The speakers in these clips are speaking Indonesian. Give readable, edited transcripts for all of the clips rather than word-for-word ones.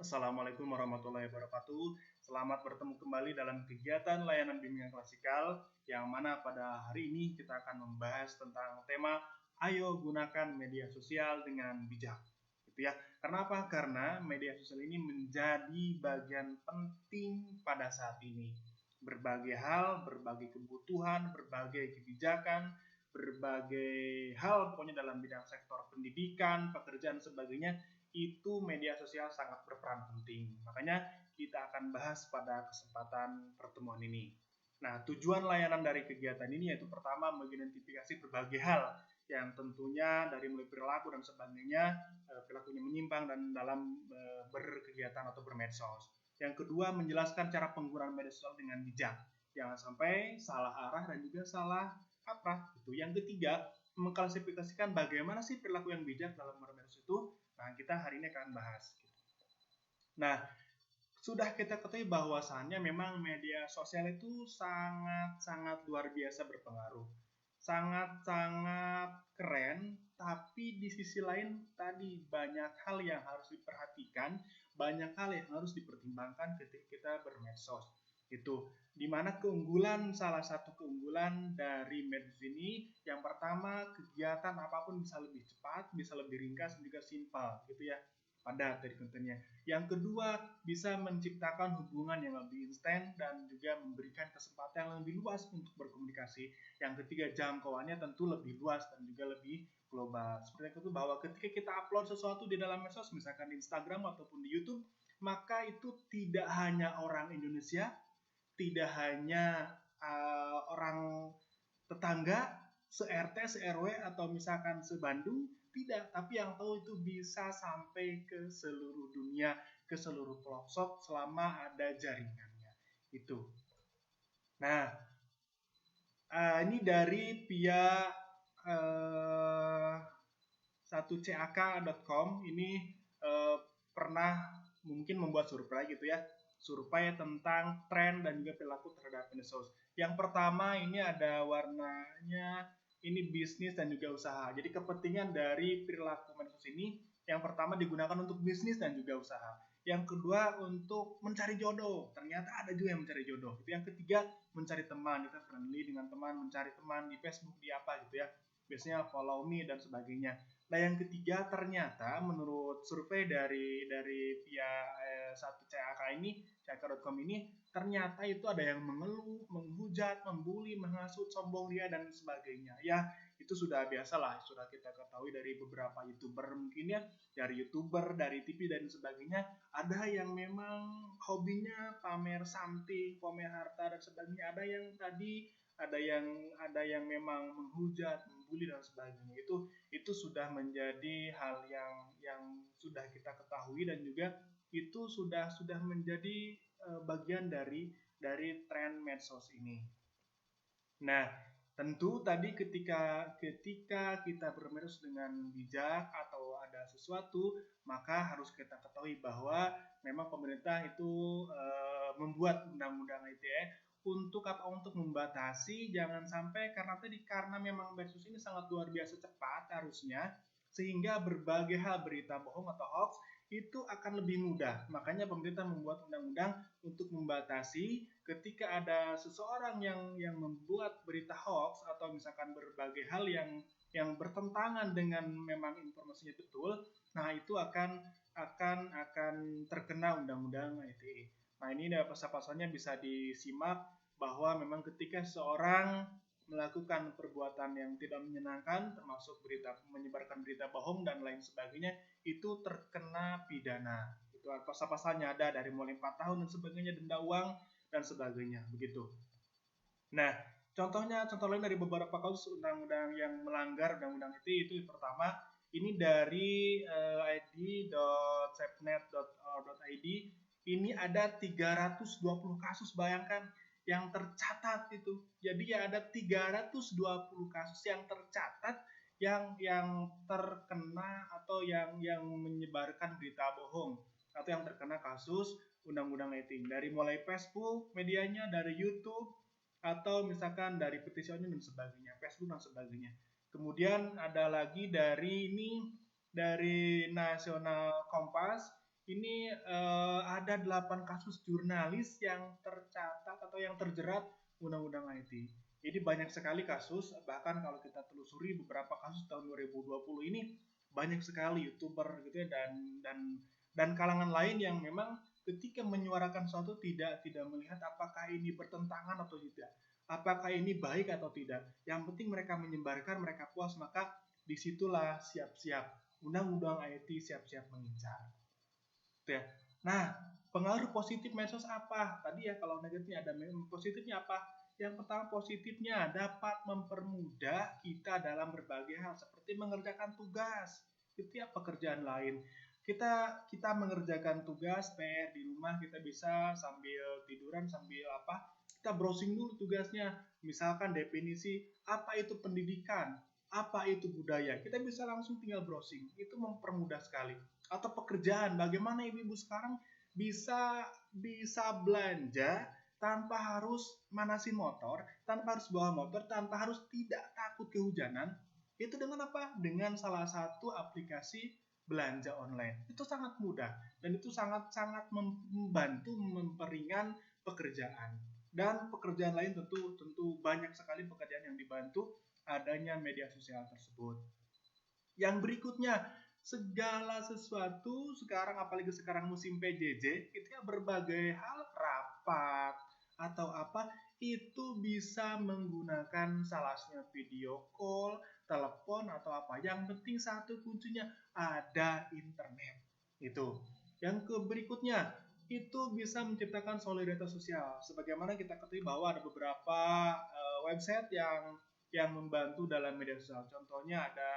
Assalamualaikum warahmatullahi wabarakatuh. Selamat bertemu kembali dalam kegiatan layanan bimbingan klasikal yang mana pada hari ini kita akan membahas tentang tema ayo gunakan media sosial dengan bijak. Gitu ya. Karena apa? Karena media sosial ini menjadi bagian penting pada saat ini. Berbagai hal, berbagai kebutuhan, berbagai kebijakan, berbagai hal pokoknya dalam bidang sektor pendidikan, pekerjaan, sebagainya, itu media sosial sangat berperan penting. Makanya kita akan bahas pada kesempatan pertemuan ini. Nah, tujuan layanan dari kegiatan ini yaitu pertama mengidentifikasi berbagai hal yang tentunya dari mulai perilaku dan sebagainya, perilakunya menyimpang dan dalam berkegiatan atau bermedsos. Yang kedua, menjelaskan cara penggunaan media sosial dengan bijak. Jangan sampai salah arah dan juga salah kaprah. Yang ketiga, mengklasifikasikan bagaimana sih perilaku yang bijak dalam bermedsos itu. Nah, kita hari ini akan bahas. Nah, sudah kita ketahui bahwasannya memang media sosial itu sangat-sangat luar biasa berpengaruh. Sangat-sangat keren, tapi di sisi lain tadi banyak hal yang harus diperhatikan, banyak hal yang harus dipertimbangkan ketika kita bermedsos. Itu dimana salah satu keunggulan dari medsos ini, yang pertama kegiatan apapun bisa lebih cepat, bisa lebih ringkas, juga simpel gitu ya, padat dari kontennya. Yang kedua, bisa menciptakan hubungan yang lebih instan dan juga memberikan kesempatan yang lebih luas untuk berkomunikasi. Yang ketiga, jangkauannya tentu lebih luas dan juga lebih global. Seperti itu, bahwa ketika kita upload sesuatu di dalam medsos, misalkan di Instagram ataupun di YouTube, maka itu tidak hanya orang Indonesia, tidak hanya orang tetangga, se-RT, se-RW, atau misalkan se-Bandung, tidak, tapi yang tahu itu bisa sampai ke seluruh dunia, ke seluruh pelosok selama ada jaringannya. Itu. Nah, ini dari via 1cak.com ini pernah mungkin membuat survei gitu ya. Survei tentang tren dan juga perilaku terhadap medsos. Yang pertama ini ada warnanya, ini bisnis dan juga usaha. Jadi kepentingan dari perilaku medsos ini, yang pertama digunakan untuk bisnis dan juga usaha. Yang kedua untuk mencari jodoh. Ternyata ada juga yang mencari jodoh. Yang ketiga mencari teman, kita friendly dengan teman, mencari teman di Facebook, di apa gitu ya. Biasanya follow me dan sebagainya. Nah, yang ketiga ternyata menurut survei dari via 1CAK ini, cak.com ini, ternyata itu ada yang mengeluh, menghujat, membuli, menghasut, sombong dia dan sebagainya. Ya, itu sudah biasalah, sudah kita ketahui dari beberapa YouTuber mungkin ya, dari YouTuber, dari TV dan sebagainya. Ada yang memang hobinya pamer something, pamer harta dan sebagainya. Ada yang memang menghujat, membuli dan sebagainya. Itu sudah menjadi hal yang sudah kita ketahui dan juga itu sudah menjadi bagian dari tren medsos ini. Nah, tentu tadi ketika kita bermedsos dengan bijak atau ada sesuatu, maka harus kita ketahui bahwa memang pemerintah itu membuat undang-undang ITE untuk membatasi, jangan sampai karena memang medsos ini sangat luar biasa cepat harusnya, sehingga berbagai hal berita bohong atau hoax itu akan lebih mudah. Makanya pemerintah membuat undang-undang untuk membatasi ketika ada seseorang yang membuat berita hoax atau misalkan berbagai hal yang bertentangan dengan memang informasinya betul, nah itu akan terkena undang-undang ITE. Nah, ini pasal-pasalnya bisa disimak bahwa memang ketika seseorang melakukan perbuatan yang tidak menyenangkan, termasuk menyebarkan berita bohong dan lain sebagainya, itu terkena pidana. Itu pasal-pasalnya ada dari mulai 4 tahun dan sebagainya, denda uang dan sebagainya, begitu. Nah, contoh lain dari beberapa kasus undang-undang yang melanggar undang-undang itu pertama, ini dari id.safenet.or.id, ini ada 320 kasus, bayangkan, yang tercatat itu. Jadi ya ada 320 kasus yang tercatat yang terkena atau yang menyebarkan berita bohong atau yang terkena kasus undang-undang ITE. Dari mulai Facebook medianya, dari YouTube, atau misalkan dari petisi online dan sebagainya, Facebook dan sebagainya. Kemudian ada lagi dari Nasional Kompas, ini ada 8 kasus jurnalis yang tercatat atau yang terjerat undang-undang IT. Jadi banyak sekali kasus, bahkan kalau kita telusuri beberapa kasus tahun 2020 ini banyak sekali YouTuber gitu ya dan kalangan lain yang memang ketika menyuarakan sesuatu tidak melihat apakah ini bertentangan atau tidak, apakah ini baik atau tidak. Yang penting mereka menyebarkan, mereka puas, maka disitulah siap-siap undang-undang IT siap-siap mengincar. Gitu ya. Nah, pengaruh positif medsos apa? Tadi ya kalau negatifnya ada, positifnya apa? Yang pertama positifnya dapat mempermudah kita dalam berbagai hal seperti mengerjakan tugas, itu ya pekerjaan lain. Kita mengerjakan tugas PR di rumah, kita bisa sambil tiduran sambil apa? Kita browsing dulu tugasnya. Misalkan definisi apa itu pendidikan, apa itu budaya. Kita bisa langsung tinggal browsing. Itu mempermudah sekali. Atau pekerjaan, bagaimana ibu-ibu sekarang bisa belanja tanpa harus manasin motor, tanpa harus bawa motor, tanpa harus tidak takut kehujanan. Itu dengan apa? Dengan salah satu aplikasi belanja online. Itu sangat mudah dan itu sangat-sangat membantu memperingan pekerjaan. Dan pekerjaan lain tentu banyak sekali pekerjaan yang dibantu adanya media sosial tersebut. Yang berikutnya, segala sesuatu sekarang, apalagi sekarang musim PJJ, itu ya berbagai hal, rapat atau apa itu bisa menggunakan salahnya video call, telepon atau apa. Yang penting satu kuncinya ada internet. Itu. Yang berikutnya itu bisa menciptakan solidaritas sosial. Sebagaimana kita ketahui bahwa ada beberapa website yang membantu dalam media sosial. Contohnya ada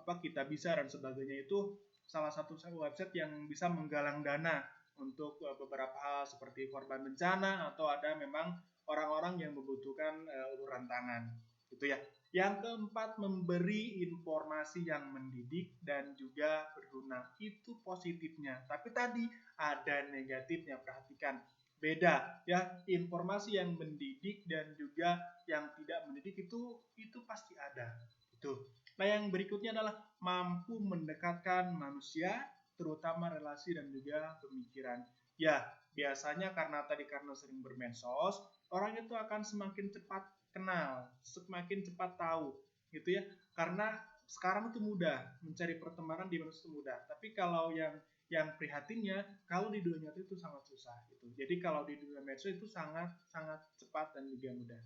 kita bisa dan sebagainya, itu salah satu website yang bisa menggalang dana untuk beberapa hal seperti korban bencana atau ada memang orang-orang yang membutuhkan uluran tangan gitu ya. Yang keempat, memberi informasi yang mendidik dan juga berguna, itu positifnya. Tapi tadi ada negatifnya, perhatikan beda ya, informasi yang mendidik dan juga yang tidak mendidik itu pasti ada itu. Nah, yang berikutnya adalah mampu mendekatkan manusia, terutama relasi dan juga pemikiran. Ya, biasanya karena sering bermedsos, orang itu akan semakin cepat kenal, semakin cepat tahu, gitu ya. Karena sekarang itu mudah, mencari pertemanan di medsos itu mudah. Tapi kalau yang prihatinnya, kalau di dunia nyata itu sangat susah gitu. Jadi kalau di dunia medsos itu sangat sangat cepat dan juga mudah.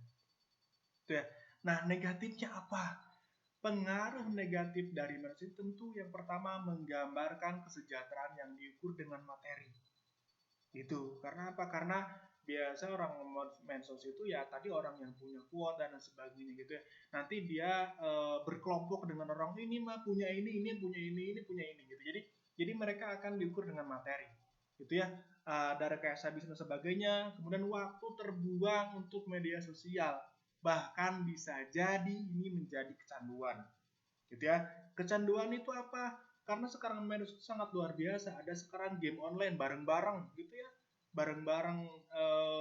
Itu ya. Nah, negatifnya apa? Pengaruh negatif dari medsos tentu yang pertama menggambarkan kesejahteraan yang diukur dengan materi. Itu karena apa? Karena biasa orang medsos itu ya tadi orang yang punya kuota dan sebagainya gitu ya. Nanti dia berkelompok dengan orang ini mah punya ini punya ini punya ini gitu. Jadi mereka akan diukur dengan materi. Gitu ya. Dari kayak habis dan sebagainya, kemudian waktu terbuang untuk media sosial. Bahkan bisa jadi ini menjadi kecanduan. Gitu ya. Kecanduan itu apa? Karena sekarang medsos itu sangat luar biasa. Ada sekarang game online bareng-bareng gitu ya. Bareng-bareng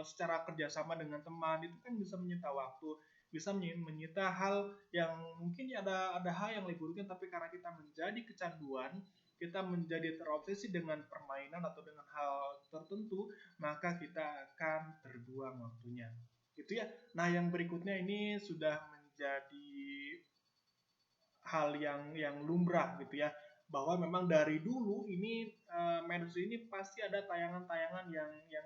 secara kerjasama dengan teman, itu kan bisa menyita waktu, bisa menyita hal yang mungkin ada hal yang lebih buruknya, tapi karena kita menjadi kecanduan, kita menjadi terobsesi dengan permainan atau dengan hal tertentu, maka kita akan terbuang waktunya. Gitu ya. Nah, yang berikutnya ini sudah menjadi hal yang lumrah gitu ya, bahwa memang dari dulu ini medsos ini pasti ada tayangan-tayangan yang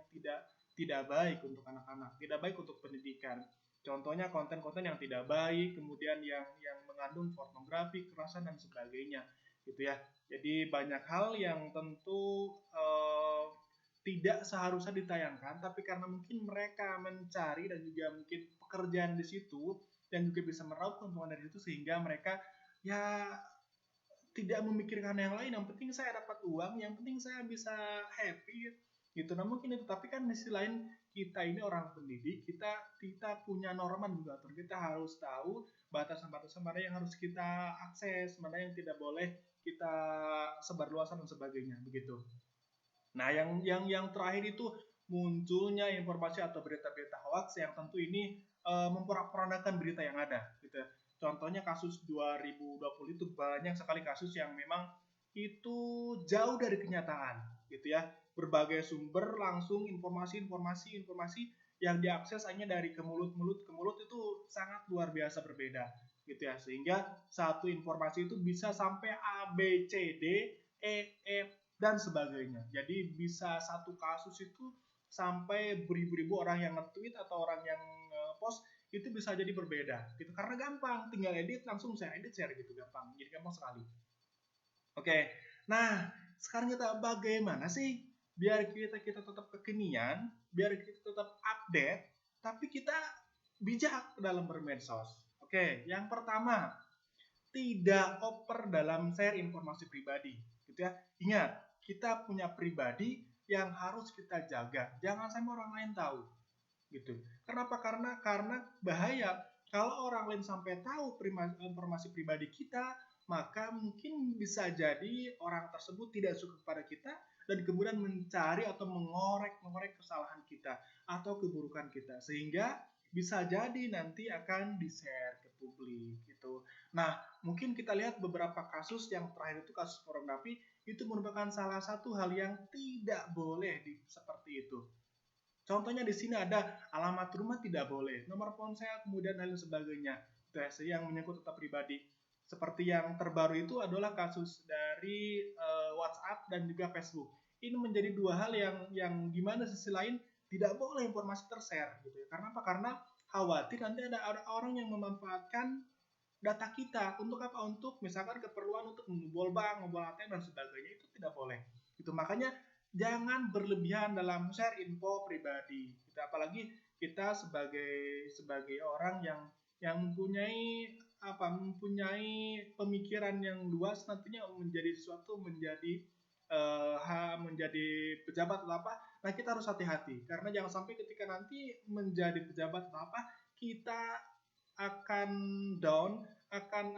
tidak baik untuk anak-anak, tidak baik untuk pendidikan. Contohnya konten-konten yang tidak baik, kemudian yang mengandung pornografi, kekerasan dan sebagainya, gitu ya. Jadi banyak hal yang tentu tidak seharusnya ditayangkan, tapi karena mungkin mereka mencari dan juga mungkin pekerjaan di situ dan juga bisa meraup keuntungan dari situ, sehingga mereka ya tidak memikirkan yang lain, yang penting saya dapat uang, yang penting saya bisa happy gitu. Nah mungkin itu, tapi kan di sisi lain kita ini orang pendidik, kita punya norma juga, kita harus tahu batasan-batasan mana yang harus kita akses, mana yang tidak boleh kita sebarluaskan dan sebagainya begitu. Nah, yang terakhir itu munculnya informasi atau berita-berita hoax yang tentu ini memporak-porandakan berita yang ada gitu ya. Contohnya kasus 2020 itu banyak sekali kasus yang memang itu jauh dari kenyataan. gitu ya. Berbagai sumber langsung informasi yang diakses hanya dari ke mulut itu sangat luar biasa berbeda gitu ya, sehingga satu informasi itu bisa sampai A, B, C, D, E, F dan sebagainya. Jadi bisa satu kasus itu sampai beribu-ribu orang yang nge-tweet atau orang yang post itu bisa jadi berbeda gitu, karena gampang, tinggal edit langsung saya edit share gitu, gampang, jadi gampang sekali. Oke, nah sekarang kita bagaimana sih biar kita tetap kekinian, biar kita tetap update, tapi kita bijak dalam bermedsos. Oke, yang pertama, tidak over dalam share informasi pribadi, gitu ya. Ingat, kita punya pribadi yang harus kita jaga, jangan sampai orang lain tahu, gitu. Kenapa? Karena bahaya kalau orang lain sampai tahu informasi pribadi kita, maka mungkin bisa jadi orang tersebut tidak suka kepada kita dan kemudian mencari atau mengorek kesalahan kita atau keburukan kita, sehingga bisa jadi nanti akan di-share ke publik gitu. Nah, mungkin kita lihat beberapa kasus yang terakhir itu kasus pornografi, itu merupakan salah satu hal yang tidak boleh seperti itu. Contohnya di sini ada alamat rumah tidak boleh, nomor ponsel, kemudian hal sebagainya. Itu yang menyangkut data pribadi. Seperti yang terbaru itu adalah kasus dari WhatsApp dan juga Facebook. Ini menjadi dua hal yang gimana sisi lain tidak boleh informasi tershare gitu ya. Karena apa? Karena khawatir nanti ada orang yang memanfaatkan data kita untuk apa? Untuk misalkan keperluan untuk membobol bank, membobol ATM dan sebagainya, itu tidak boleh. Itu makanya jangan berlebihan dalam share info pribadi. Kita apalagi kita sebagai orang yang mempunyai pemikiran yang luas, nantinya menjadi menjadi pejabat atau apa. Nah, kita harus hati-hati karena jangan sampai ketika nanti menjadi pejabat atau apa, kita akan down, akan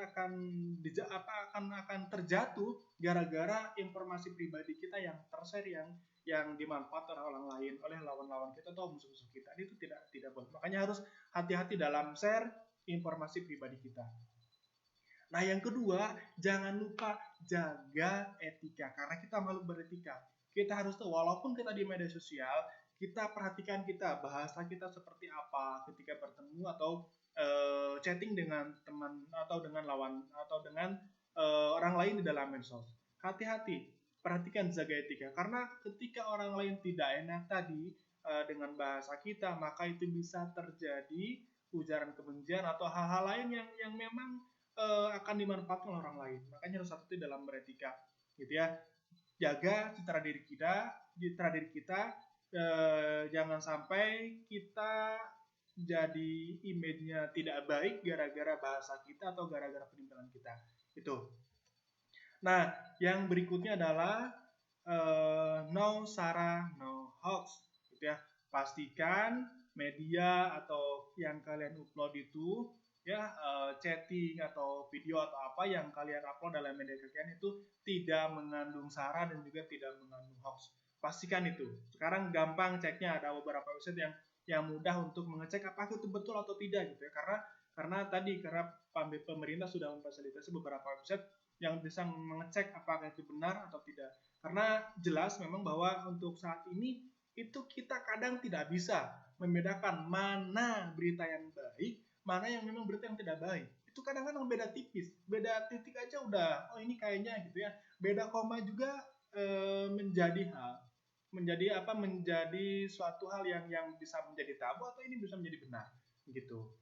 terjatuh gara-gara informasi pribadi kita yang tershare, yang dimanfaatkan oleh orang lain, oleh lawan-lawan kita atau musuh-musuh kita. Itu tidak boleh. Makanya harus hati-hati dalam share informasi pribadi kita. Nah, yang kedua, jangan lupa jaga etika, karena kita makhluk beretika. Kita harus tahu, walaupun kita di media sosial, kita perhatikan bahasa kita seperti apa ketika bertemu atau chatting dengan teman atau dengan lawan atau dengan orang lain di dalam medsos. Hati-hati, perhatikan, jaga etika, karena ketika orang lain tidak enak tadi dengan bahasa kita, maka itu bisa terjadi ujaran kebencian atau hal-hal lain yang memang akan dimanfaatkan oleh orang lain. Makanya harus hati-hati dalam beretika, gitu ya. Jaga citra diri kita, jangan sampai kita jadi image-nya tidak baik gara-gara bahasa kita atau gara-gara penampilan kita. Itu. Nah, yang berikutnya adalah no sara, no hoax, gitu ya. Pastikan media atau yang kalian upload itu ya, chatting atau video atau apa yang kalian upload dalam media kalian itu tidak mengandung sara dan juga tidak mengandung hoax. Pastikan itu. Sekarang gampang ceknya, ada beberapa website yang mudah untuk mengecek apakah itu betul atau tidak gitu ya. Karena pemerintah sudah memfasilitasi beberapa website yang bisa mengecek apakah itu benar atau tidak. Karena jelas memang bahwa untuk saat ini itu kita kadang tidak bisa membedakan mana berita yang baik, mana yang memang berita yang tidak baik. Itu kadang-kadang beda tipis, beda titik aja udah, oh ini kayaknya gitu ya. Beda koma juga menjadi suatu hal yang bisa menjadi tabu atau ini bisa menjadi benar gitu.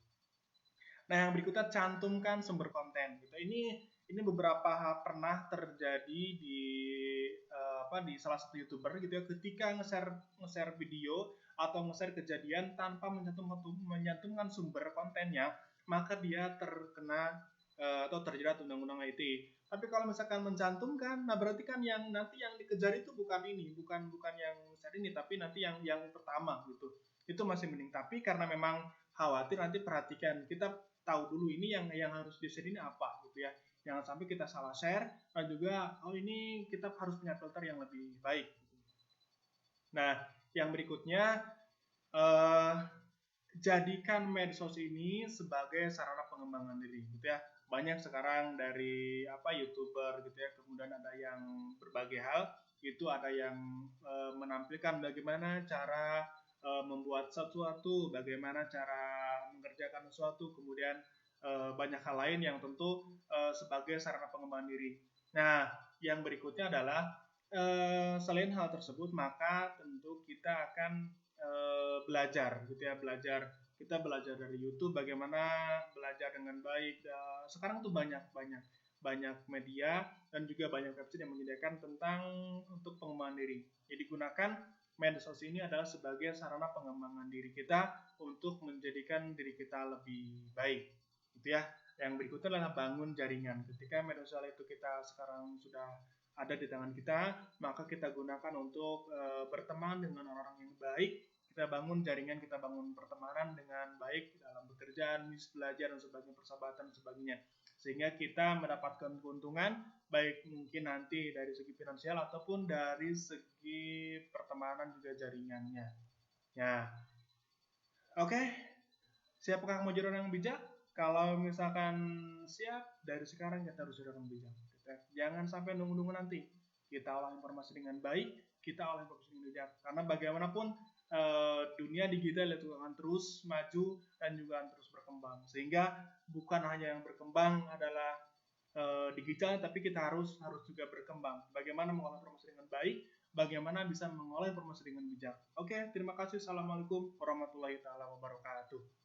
Nah, yang berikutnya, cantumkan sumber konten gitu. Ini beberapa pernah terjadi di salah satu YouTuber gitu ya, ketika nge-share video atau nge-share kejadian tanpa menyantumkan sumber kontennya, maka dia terkena atau terjerat undang-undang ITE. Tapi kalau misalkan mencantumkan, nah berarti kan yang nanti yang dikejar itu bukan yang share ini, tapi nanti yang pertama gitu. Itu masih mending. Tapi karena memang khawatir, nanti perhatikan, kita tahu dulu ini yang harus di-share ini apa gitu ya. Jangan sampai kita salah share, dan juga ini kita harus punya filter yang lebih baik. Nah, yang berikutnya, jadikan medsos ini sebagai sarana pengembangan diri gitu ya. Banyak sekarang dari YouTuber gitu ya, kemudian ada yang berbagai hal itu ada yang menampilkan bagaimana cara membuat sesuatu, bagaimana cara mengerjakan sesuatu, kemudian banyak hal lain yang tentu sebagai sarana pengembangan diri. Nah, yang berikutnya adalah selain hal tersebut, maka tentu kita akan belajar, gitu ya, kita belajar dari YouTube bagaimana belajar dengan baik. Sekarang tuh banyak media dan juga banyak website yang menyediakan tentang untuk pengembangan diri. Jadi gunakan media sosial ini adalah sebagai sarana pengembangan diri kita untuk menjadikan diri kita lebih baik, gitu ya. Yang berikutnya adalah bangun jaringan. Ketika media sosial itu kita sekarang sudah ada di tangan kita, maka kita gunakan untuk berteman dengan orang-orang yang baik. Kita bangun jaringan, kita bangun pertemanan dengan baik dalam pekerjaan, belajar dan sebagainya, persahabatan dan sebagainya, sehingga kita mendapatkan keuntungan baik mungkin nanti dari segi finansial ataupun dari segi pertemanan juga jaringannya. Ya, oke. Siapkah mau jadi orang bijak? Kalau misalkan siap, dari sekarang kita harus jadi orang bijak. Jangan sampai nunggu-nunggu nanti. Kita olah informasi dengan baik, kita olah informasi dengan bijak. Karena bagaimanapun dunia digital itu akan terus maju dan juga akan terus berkembang. Sehingga bukan hanya yang berkembang adalah digital, tapi kita harus juga berkembang. Bagaimana mengolah informasi dengan baik, bagaimana bisa mengolah informasi dengan bijak. Oke, terima kasih. Assalamualaikum warahmatullahi wabarakatuh.